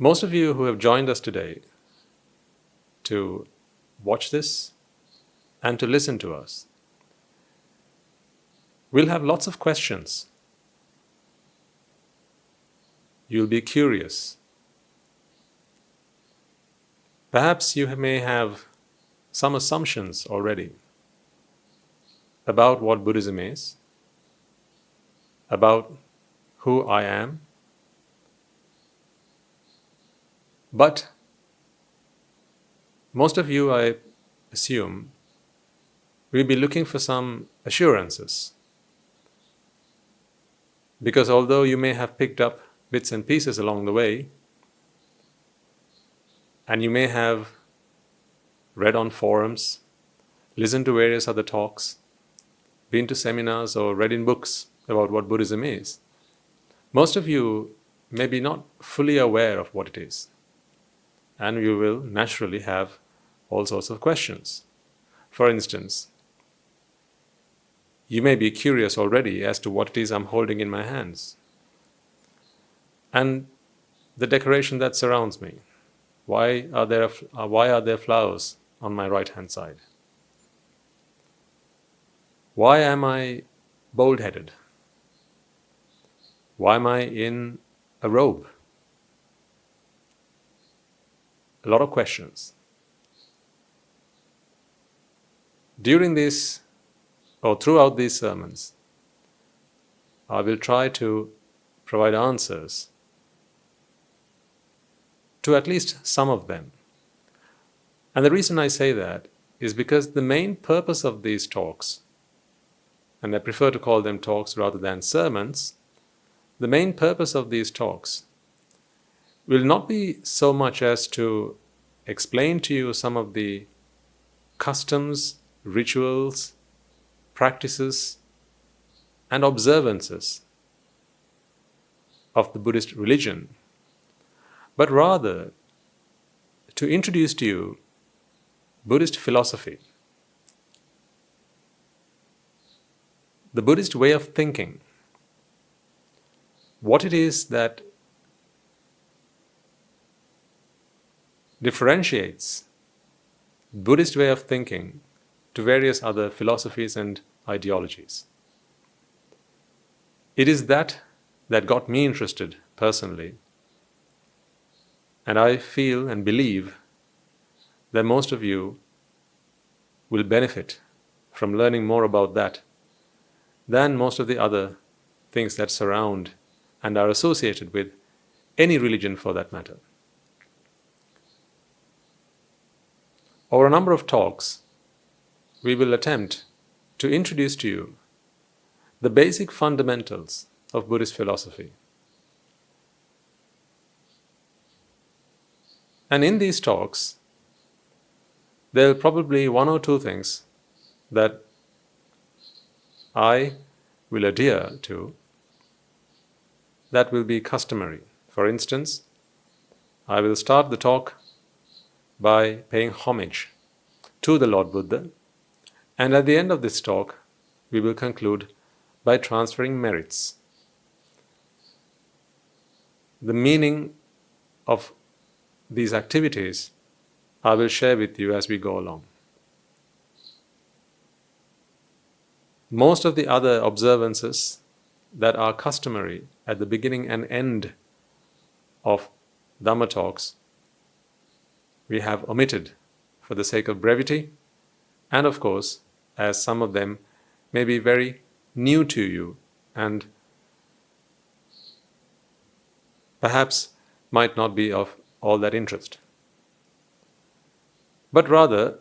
Most of you who have joined us today to watch this and to listen to us will have lots of questions. You'll be curious. Perhaps you may have some assumptions already about what Buddhism is, about who I am. But most of you, I assume, will be looking for some assurances. Because although you may have picked up bits and pieces along the way, and you may have read on forums, listened to various other talks, been to seminars or read in books about what Buddhism is, most of you may be not fully aware of what it is. And you will naturally have all sorts of questions. For instance, you may be curious already as to what it is I'm holding in my hands, and the decoration that surrounds me. Why are there flowers on my right-hand side? Why am I bald-headed? Why am I in a robe? A lot of questions. During this, or throughout these sermons, I will try to provide answers to at least some of them. And the reason I say that is because the main purpose of these talks, and I prefer to call them talks rather than sermons, the main purpose of these talks will not be so much as to explain to you some of the customs, rituals, practices, and observances of the Buddhist religion, but rather to introduce to you Buddhist philosophy, the Buddhist way of thinking, what it is that differentiates Buddhist way of thinking to various other philosophies and ideologies. It is that got me interested personally, and I feel and believe that most of you will benefit from learning more about that than most of the other things that surround and are associated with any religion for that matter. Over a number of talks, we will attempt to introduce to you the basic fundamentals of Buddhist philosophy. And in these talks, there are probably one or two things that I will adhere to that will be customary. For instance, I will start the talk by paying homage to the Lord Buddha, and at the end of this talk, we will conclude by transferring merits. The meaning of these activities I will share with you as we go along. Most of the other observances that are customary at the beginning and end of Dhamma talks, we have omitted for the sake of brevity, and of course, as some of them may be very new to you and perhaps might not be of all that interest. But rather,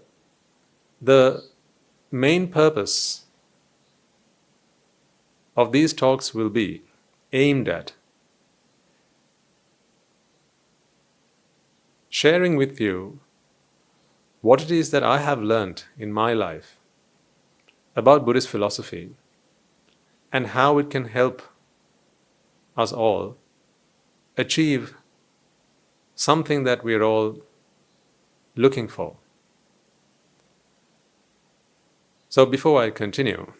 the main purpose of these talks will be aimed at sharing with you what it is that I have learnt in my life about Buddhist philosophy and how it can help us all achieve something that we are all looking for. So before I continue,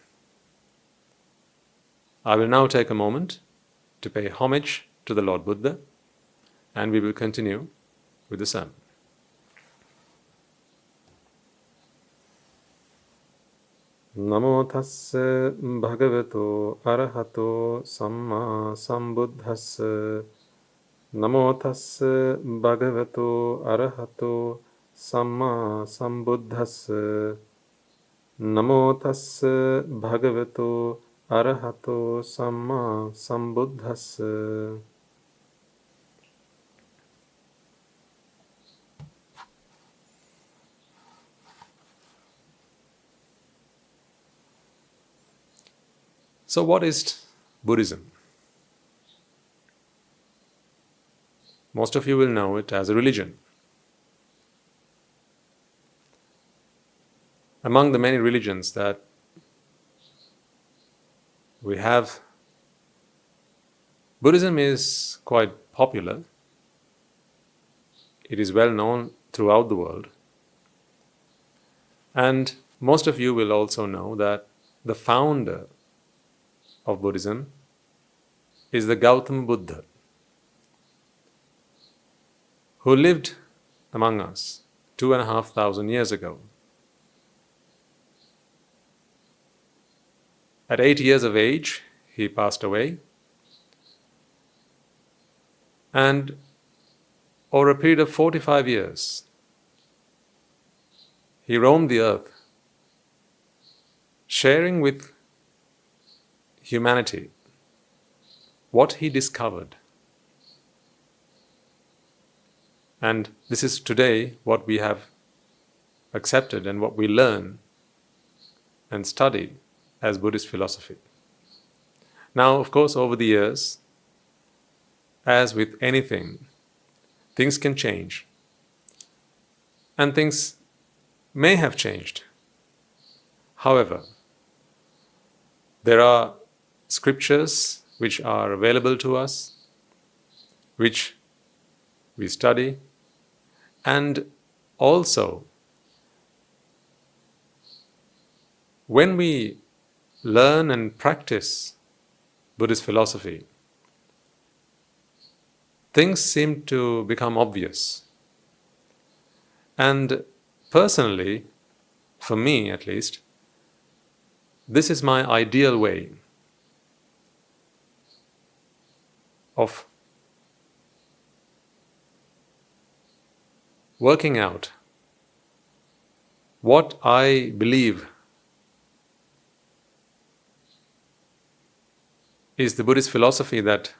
I will now take a moment to pay homage to the Lord Buddha and we will continue with the sermon. Namo tassa bhagavato arahato samma sambuddhassa. Namo tassa bhagavato arahato samma sambuddhassa. Namo tassa bhagavato arahato samma sambuddhassa. So what is Buddhism? Most of you will know it as a religion. Among the many religions that we have, Buddhism is quite popular. It is well known throughout the world. And most of you will also know that the founder of Buddhism is the Gautama Buddha, who lived among us 2,500 years ago. At 8 years of age, he passed away, and over a period of 45 years, he roamed the earth, sharing with humanity what he discovered. And this is today what we have accepted and what we learn and study as Buddhist philosophy. Now, of course, over the years, as with anything, things can change. And things may have changed. However, there are scriptures which are available to us, which we study, and also when we learn and practice Buddhist philosophy, things seem to become obvious. And personally, for me at least, this is my ideal way of working out what I believe is the Buddhist philosophy that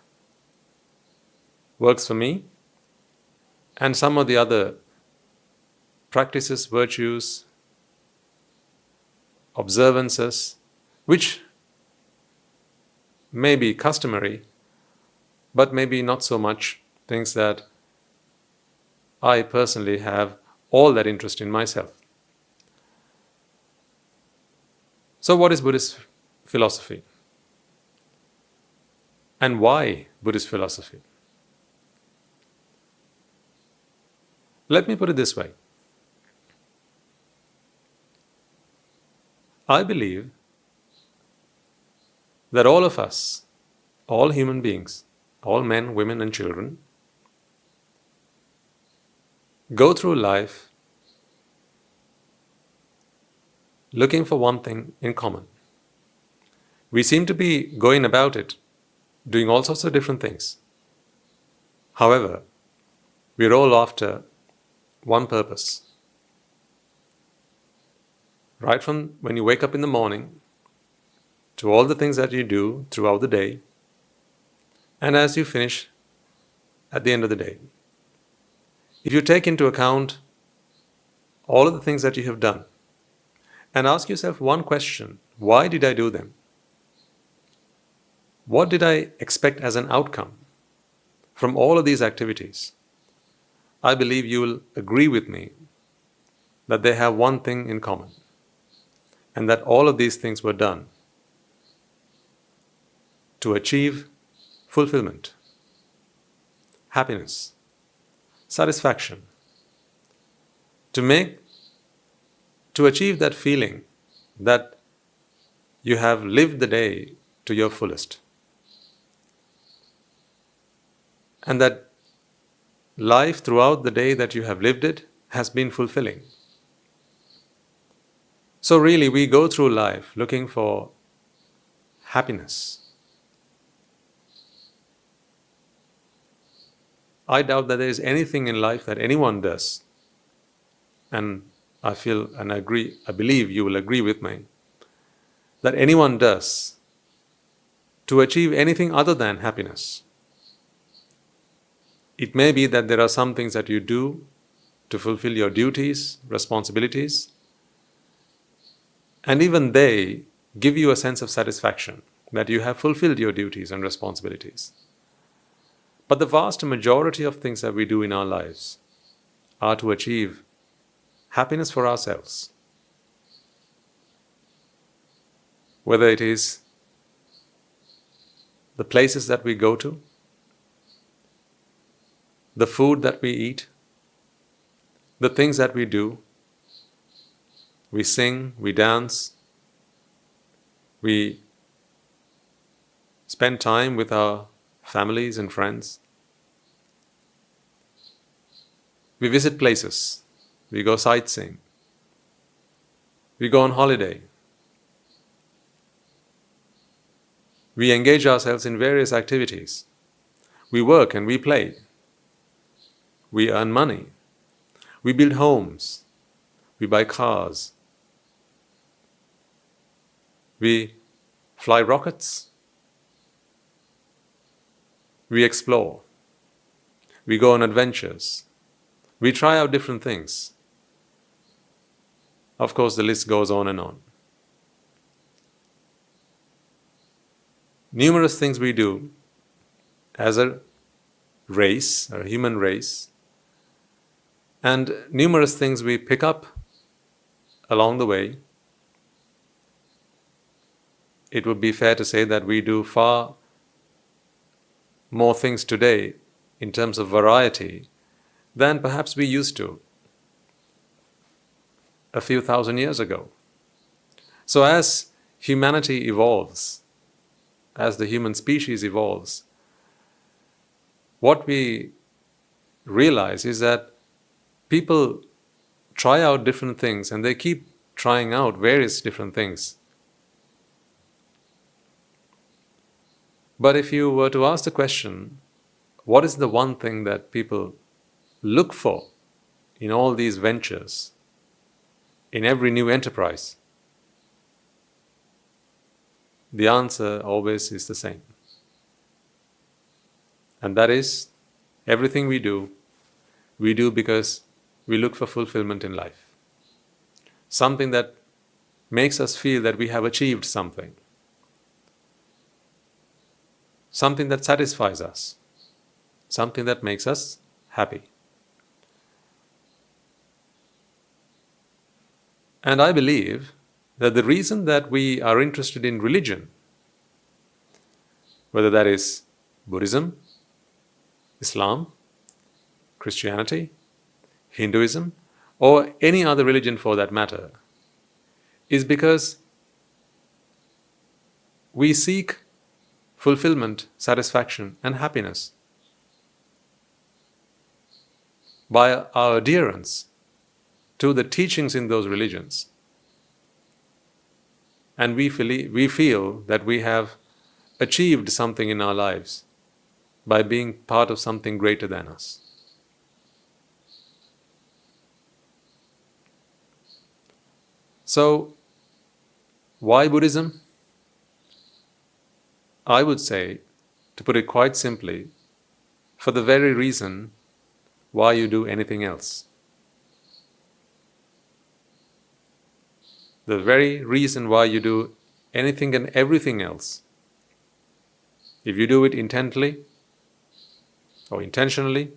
works for me, and some of the other practices, virtues, observances, which may be customary, but maybe not so much things that I personally have all that interest in myself. So what is Buddhist philosophy? And why Buddhist philosophy? Let me put it this way. I believe that all of us, all human beings, all men, women and children, go through life looking for one thing in common. We seem to be going about it, doing all sorts of different things. However, we're all after one purpose. Right from when you wake up in the morning, to all the things that you do throughout the day, and as you finish at the end of the day. If you take into account all of the things that you have done, and ask yourself one question: why did I do them? What did I expect as an outcome from all of these activities? I believe you will agree with me that they have one thing in common, and that all of these things were done to achieve fulfillment, happiness, satisfaction, to achieve that feeling that you have lived the day to your fullest, and that life throughout the day that you have lived it has been fulfilling. So really, we go through life looking for happiness. I doubt that there is anything in life that anyone does, and I feel and I believe you will agree with me, that anyone does to achieve anything other than happiness. It may be that there are some things that you do to fulfill your duties, responsibilities, and even they give you a sense of satisfaction that you have fulfilled your duties and responsibilities. But the vast majority of things that we do in our lives are to achieve happiness for ourselves. Whether it is the places that we go to, the food that we eat, the things that we do, we sing, we dance, we spend time with our families and friends. We visit places, we go sightseeing, we go on holiday. We engage ourselves in various activities. We work and we play. We earn money. We build homes. We buy cars. We fly rockets. We explore. We go on adventures. We try out different things. Of course, the list goes on and on. Numerous things we do as a race, a human race, and numerous things we pick up along the way. It would be fair to say that we do far more things today in terms of variety than perhaps we used to a few thousand years ago. So as humanity evolves, as the human species evolves, what we realize is that people try out different things and they keep trying out various different things. But if you were to ask the question, what is the one thing that people look for in all these ventures, in every new enterprise? The answer always is the same. And that is, everything we do because we look for fulfillment in life. Something that makes us feel that we have achieved something. Something that satisfies us. Something that makes us happy. And I believe that the reason that we are interested in religion, whether that is Buddhism, Islam, Christianity, Hinduism, or any other religion for that matter, is because we seek fulfillment, satisfaction, and happiness by our adherence to the teachings in those religions. And we feel that we have achieved something in our lives by being part of something greater than us. So, why Buddhism? I would say, to put it quite simply, for the very reason why you do anything else. The very reason why you do anything and everything else. If you do it intently or intentionally,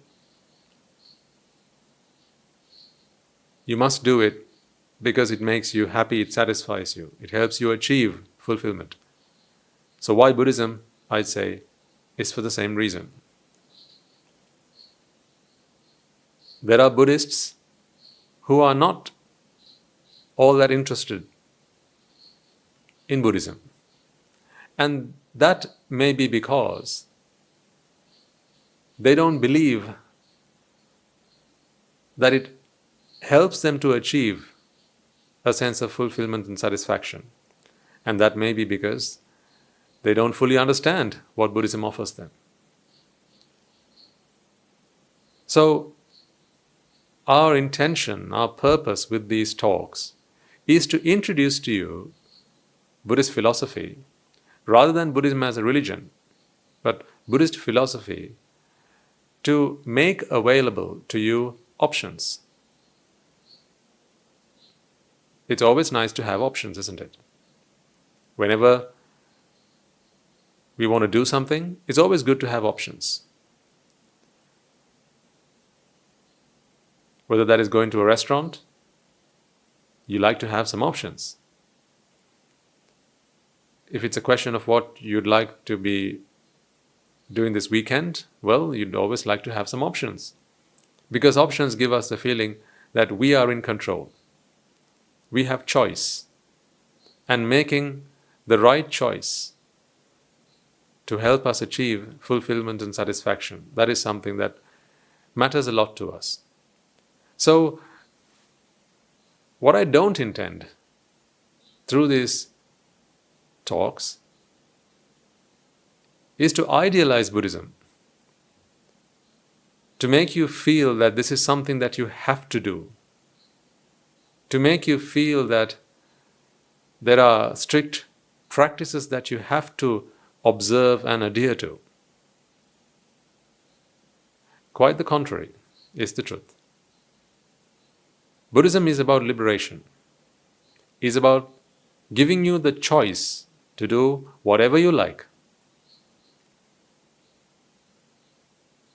you must do it because it makes you happy, it satisfies you, it helps you achieve fulfillment. So why Buddhism, I'd say, is for the same reason. There are Buddhists who are not all that interested in Buddhism. And that may be because they don't believe that it helps them to achieve a sense of fulfillment and satisfaction. And that may be because they don't fully understand what Buddhism offers them. So, our intention, our purpose with these talks is to introduce to you Buddhist philosophy rather than Buddhism as a religion, but Buddhist philosophy to make available to you options. It's always nice to have options, isn't it? Whenever we want to do something, it's always good to have options. Whether that is going to a restaurant, you like to have some options. If it's a question of what you'd like to be doing this weekend, well, you'd always like to have some options. Because options give us the feeling that we are in control. We have choice. And making the right choice to help us achieve fulfillment and satisfaction, that is something that matters a lot to us. So, what I don't intend through these talks is to idealize Buddhism, to make you feel that this is something that you have to do, to make you feel that there are strict practices that you have to observe and adhere to. Quite the contrary is the truth. Buddhism is about liberation, is about giving you the choice to do whatever you like.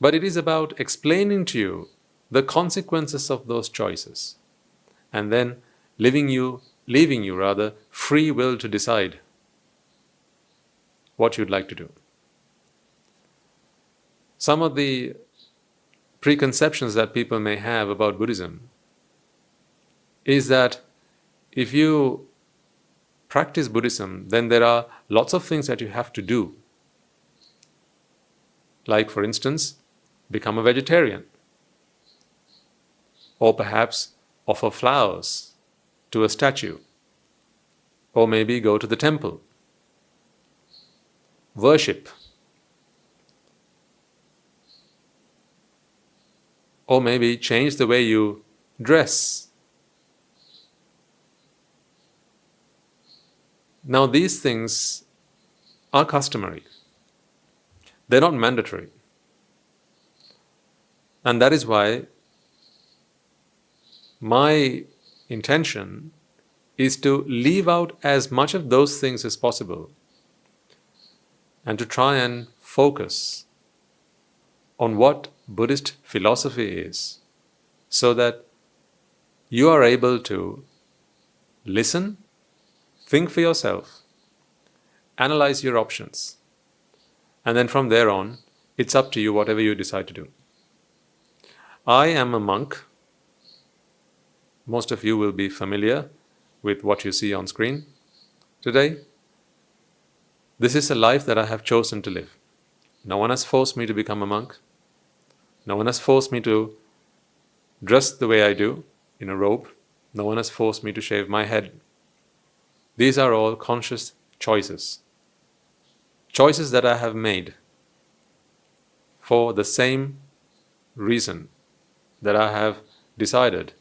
But it is about explaining to you the consequences of those choices and then leaving you free will to decide what you'd like to do. Some of the preconceptions that people may have about Buddhism is that if you practice Buddhism, then there are lots of things that you have to do. Like, for instance, become a vegetarian, or perhaps offer flowers to a statue, or maybe go to the temple, worship, or maybe change the way you dress. Now, these things are customary. They're not mandatory. And that is why my intention is to leave out as much of those things as possible and to try and focus on what Buddhist philosophy is, so that you are able to listen, think for yourself, analyze your options, and then from there on, it's up to you whatever you decide to do. I am a monk. Most of you will be familiar with what you see on screen today. This is a life that I have chosen to live. No one has forced me to become a monk. No one has forced me to dress the way I do, in a robe. No one has forced me to shave my head. These are all conscious choices. Choices that I have made for the same reason that I have decided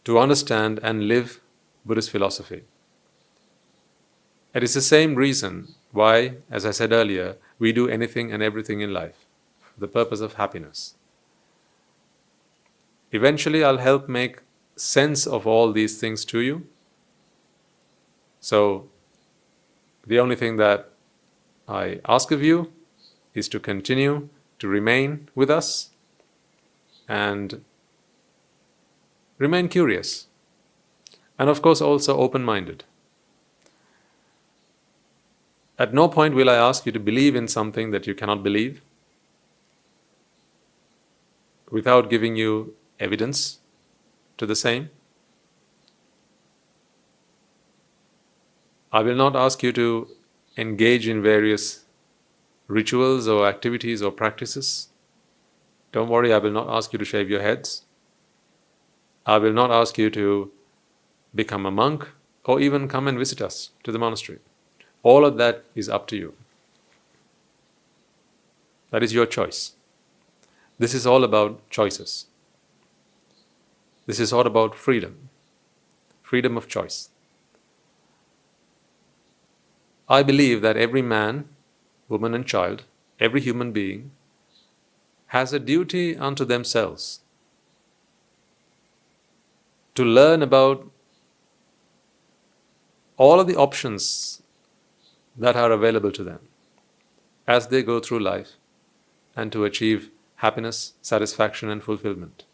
to understand and live Buddhist philosophy. It is the same reason why, as I said earlier, we do anything and everything in life, for the purpose of happiness. Eventually, I'll help make sense of all these things to you. So, the only thing that I ask of you is to continue to remain with us and remain curious, and of course also open-minded. At no point will I ask you to believe in something that you cannot believe without giving you evidence to the same. I will not ask you to engage in various rituals or activities or practices Don't worry, I will not ask you to shave your heads. I will not ask you to become a monk or even come and visit us to the monastery. All of that is up to you. That is your choice. This is all about choices. This is all about freedom. Freedom of choice. I believe that every man, woman and child, every human being has a duty unto themselves to learn about all of the options that are available to them as they go through life and to achieve happiness, satisfaction and fulfillment.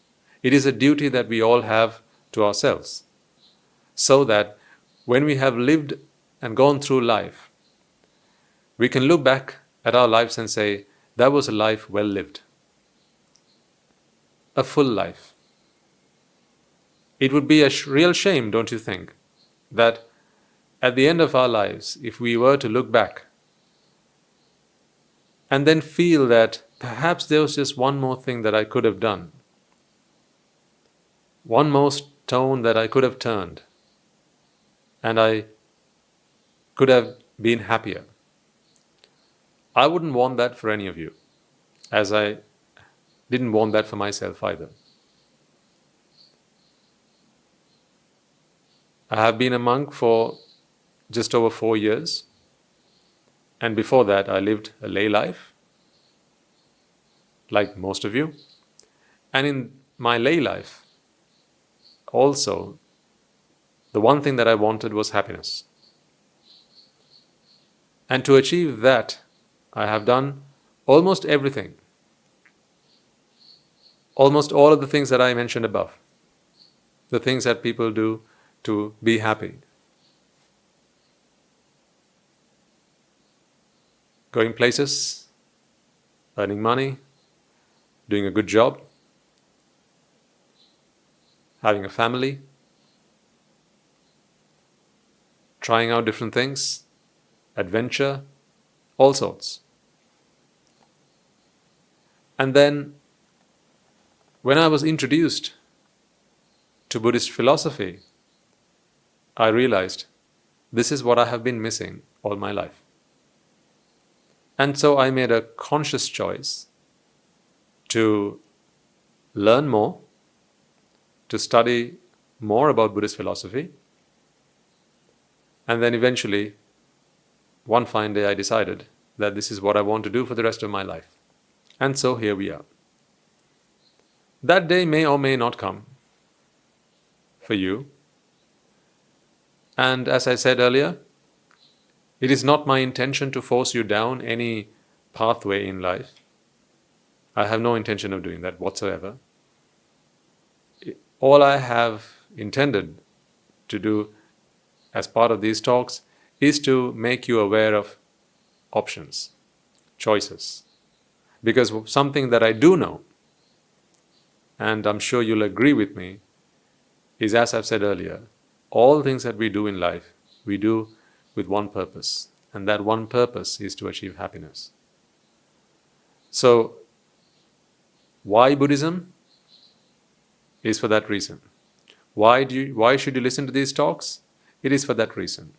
It is a duty that we all have to ourselves, so that when we have lived and gone through life, we can look back at our lives and say, that was a life well lived. A full life. It would be a real shame, don't you think, that at the end of our lives, if we were to look back and then feel that perhaps there was just one more thing that I could have done, one more stone that I could have turned, and I could have been happier. I wouldn't want that for any of you, as I didn't want that for myself either. I have been a monk for just over 4 years, and before that I lived a lay life, like most of you. And in my lay life, also, the one thing that I wanted was happiness. And to achieve that, I have done almost everything. Almost all of the things that I mentioned above. The things that people do to be happy. Going places, earning money, doing a good job, having a family, trying out different things, adventure, all sorts. And then, when I was introduced to Buddhist philosophy, I realized this is what I have been missing all my life. And so I made a conscious choice to learn more, to study more about Buddhist philosophy, and then eventually, one fine day I decided that this is what I want to do for the rest of my life. And so here we are. That day may or may not come for you. And as I said earlier, it is not my intention to force you down any pathway in life. I have no intention of doing that whatsoever. All I have intended to do as part of these talks is to make you aware of options, choices. Because something that I do know, and I'm sure you'll agree with me, is, as I've said earlier, all things that we do in life, we do with one purpose, and that one purpose is to achieve happiness. So, why Buddhism? Is for that reason. Why should you listen to these talks? It is for that reason.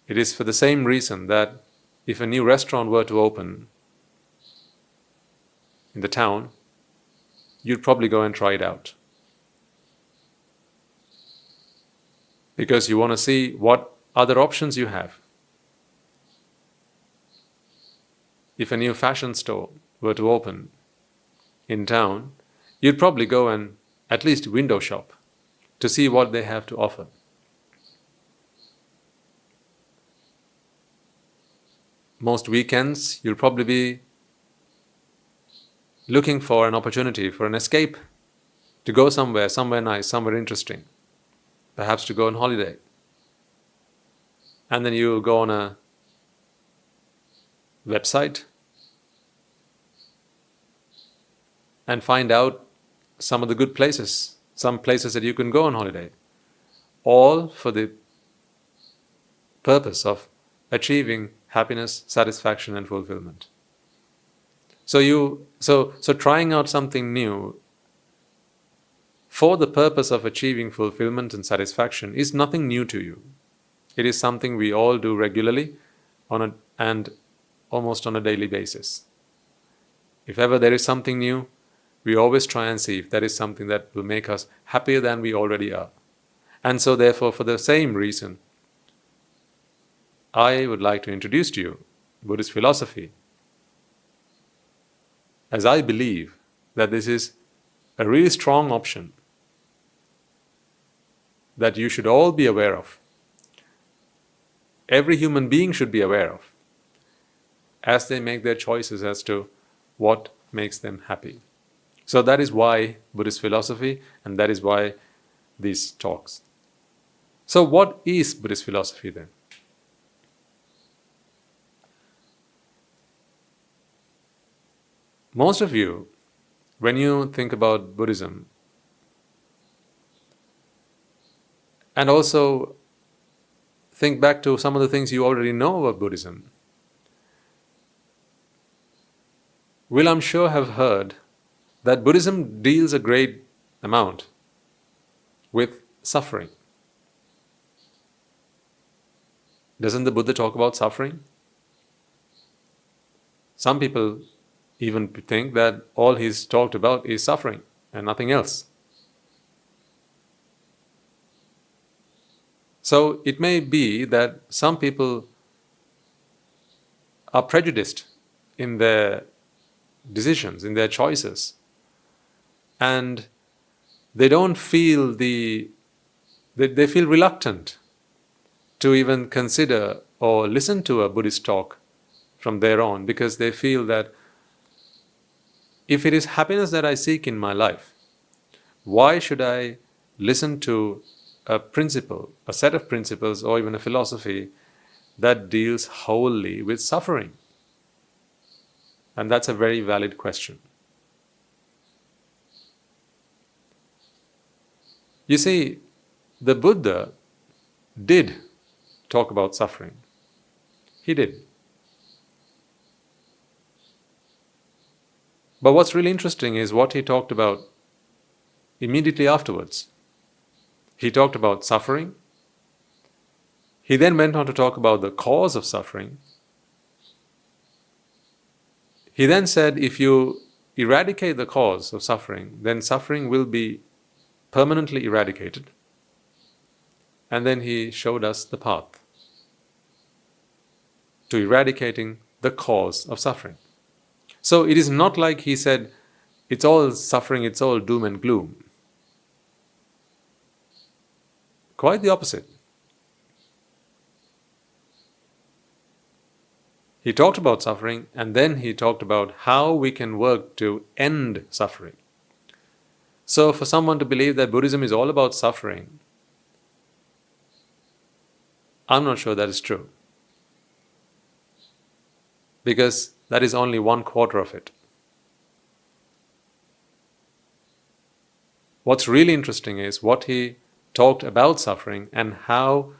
It is for the same reason that if a new restaurant were to open in the town, you'd probably go and try it out. Because you want to see what other options you have. If a new fashion store were to open in town, you'd probably go and at least window shop to see what they have to offer. Most weekends, you'll probably be looking for an opportunity, for an escape, to go somewhere nice, somewhere interesting, perhaps to go on holiday. And then you go on a website and find out some of the good places, some places that you can go on holiday, all for the purpose of achieving happiness, satisfaction and fulfillment. So trying out something new for the purpose of achieving fulfillment and satisfaction is nothing new to you. It is something we all do regularly and almost on a daily basis. If ever there is something new, we always try and see if there is something that will make us happier than we already are. And so therefore, for the same reason, I would like to introduce to you Buddhist philosophy, as I believe that this is a really strong option that you should all be aware of. Every human being should be aware of as they make their choices as to what makes them happy. So that is why Buddhist philosophy, and that is why these talks. So what is Buddhist philosophy then? Most of you, when you think about Buddhism, and also think back to some of the things you already know about Buddhism, will, I'm sure, have heard that Buddhism deals a great amount with suffering. Doesn't the Buddha talk about suffering? Some people even think that all he's talked about is suffering and nothing else. So it may be that some people are prejudiced in their decisions, in their choices, and they don't feel they feel reluctant to even consider or listen to a Buddhist talk from there on, because they feel that if it is happiness that I seek in my life, why should I listen to a principle, a set of principles, or even a philosophy that deals wholly with suffering? And that's a very valid question. You see, the Buddha did talk about suffering. He did. But what's really interesting is what he talked about immediately afterwards. He talked about suffering. He then went on to talk about the cause of suffering. He then said, if you eradicate the cause of suffering, then suffering will be permanently eradicated. And then he showed us the path to eradicating the cause of suffering. So it is not like he said, it's all suffering, it's all doom and gloom. Quite the opposite. He talked about suffering, and then he talked about how we can work to end suffering. So for someone to believe that Buddhism is all about suffering, I'm not sure that is true, because that is only 1/4 of it. What's really interesting is what he talked about suffering and how